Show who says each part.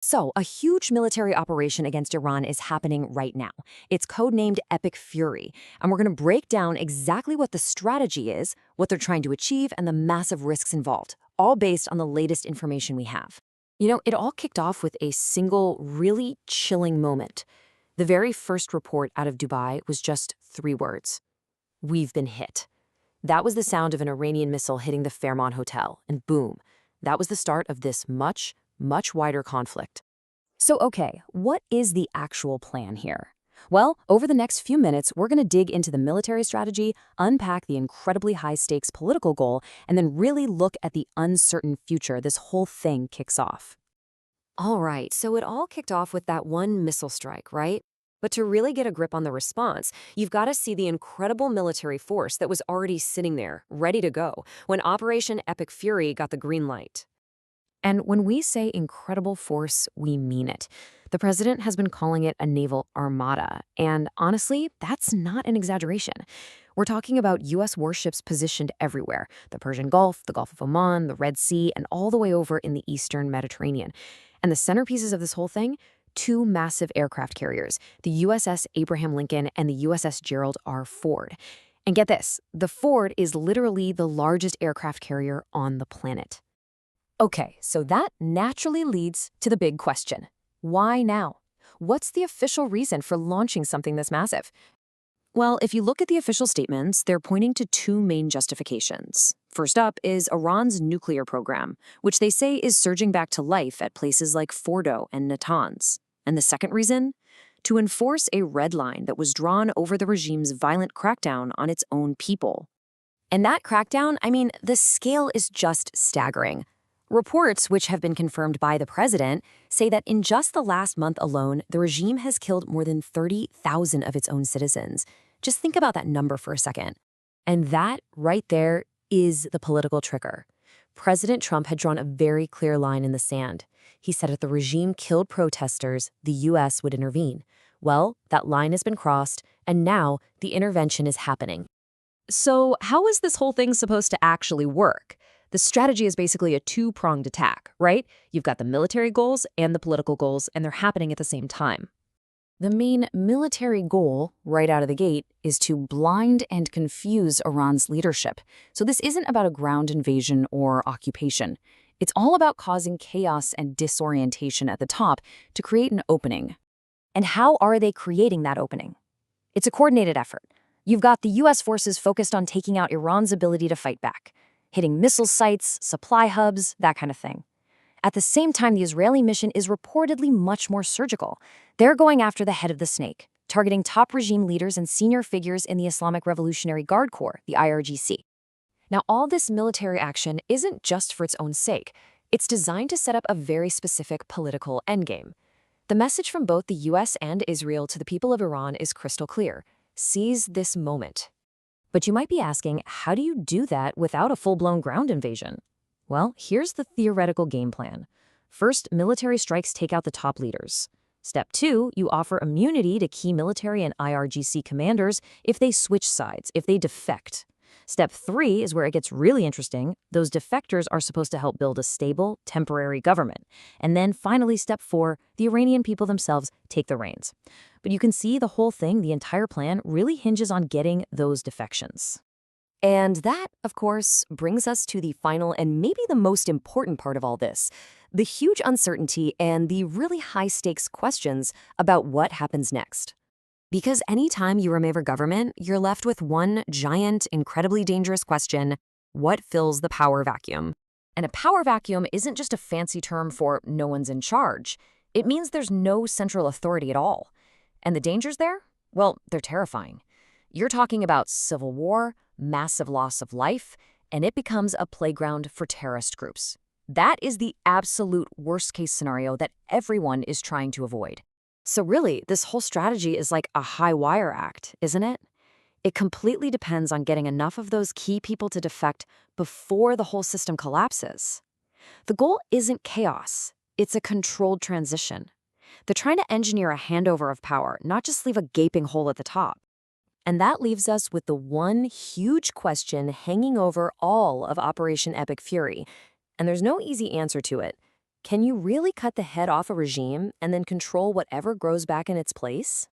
Speaker 1: So, a huge military operation against Iran is happening right now. It's codenamed Epic Fury, and we're going to break down exactly what the strategy is, what they're trying to achieve, and the massive risks involved, all based on the latest information we have. It all kicked off with a single, really chilling moment. The very first report out of Dubai was just 3 words. We've been hit. That was the sound of an Iranian missile hitting the Fairmont Hotel, and boom, that was the start of this much wider conflict. So, okay, what is the actual plan here? Well, over the next few minutes, we're going to dig into the military strategy, unpack the incredibly high-stakes political goal, and then really look at the uncertain future this whole thing kicks off. All right, so it all kicked off with that one missile strike, right? But to really get a grip on the response, you've got to see the incredible military force that was already sitting there, ready to go, when Operation Epic Fury got the green light. And when we say incredible force, we mean it. The president has been calling it a naval armada, and honestly, that's not an exaggeration. We're talking about U.S. warships positioned everywhere: the Persian Gulf, the Gulf of Oman, the Red Sea, and all the way over in the eastern Mediterranean. And the centerpieces of this whole thing? 2 massive aircraft carriers, the USS Abraham Lincoln and the USS Gerald R. Ford. And get this, the Ford is literally the largest aircraft carrier on the planet. Okay, so that naturally leads to the big question. Why now? What's the official reason for launching something this massive? Well, if you look at the official statements, they're pointing to 2 main justifications. First up is Iran's nuclear program, which they say is surging back to life at places like Fordo and Natanz. And the second reason? To enforce a red line that was drawn over the regime's violent crackdown on its own people. And that crackdown, the scale is just staggering. Reports, which have been confirmed by the president, say that in just the last month alone, the regime has killed more than 30,000 of its own citizens. Just think about that number for a second. And that, right there, is the political trigger. President Trump had drawn a very clear line in the sand. He said if the regime killed protesters, the U.S. would intervene. Well, that line has been crossed, and now the intervention is happening. So how is this whole thing supposed to actually work? The strategy is basically a 2-pronged attack, right? You've got the military goals and the political goals, and they're happening at the same time. The main military goal, right out of the gate, is to blind and confuse Iran's leadership. So this isn't about a ground invasion or occupation. It's all about causing chaos and disorientation at the top to create an opening. And how are they creating that opening? It's a coordinated effort. You've got the U.S. forces focused on taking out Iran's ability to fight back, hitting missile sites, supply hubs, that kind of thing. At the same time, the Israeli mission is reportedly much more surgical. They're going after the head of the snake, targeting top regime leaders and senior figures in the Islamic Revolutionary Guard Corps, the IRGC. Now, all this military action isn't just for its own sake. It's designed to set up a very specific political endgame. The message from both the U.S. and Israel to the people of Iran is crystal clear: seize this moment. But you might be asking, how do you do that without a full-blown ground invasion? Well, here's the theoretical game plan. First, military strikes take out the top leaders. Step 2, you offer immunity to key military and IRGC commanders if they switch sides, if they defect. Step 3 is where it gets really interesting. Those defectors are supposed to help build a stable, temporary government. And then finally, step 4, the Iranian people themselves take the reins. But you can see the whole thing, the entire plan, really hinges on getting those defections. And that, of course, brings us to the final and maybe the most important part of all this: the huge uncertainty and the really high-stakes questions about what happens next. Because anytime you remove a government, you're left with one giant, incredibly dangerous question: what fills the power vacuum? And a power vacuum isn't just a fancy term for no one's in charge. It means there's no central authority at all. And the dangers there? Well, they're terrifying. You're talking about civil war, massive loss of life, and it becomes a playground for terrorist groups. That is the absolute worst-case scenario that everyone is trying to avoid. So really, this whole strategy is like a high-wire act, isn't it? It completely depends on getting enough of those key people to defect before the whole system collapses. The goal isn't chaos. It's a controlled transition. They're trying to engineer a handover of power, not just leave a gaping hole at the top. And that leaves us with the one huge question hanging over all of Operation Epic Fury. And there's no easy answer to it. Can you really cut the head off a regime and then control whatever grows back in its place?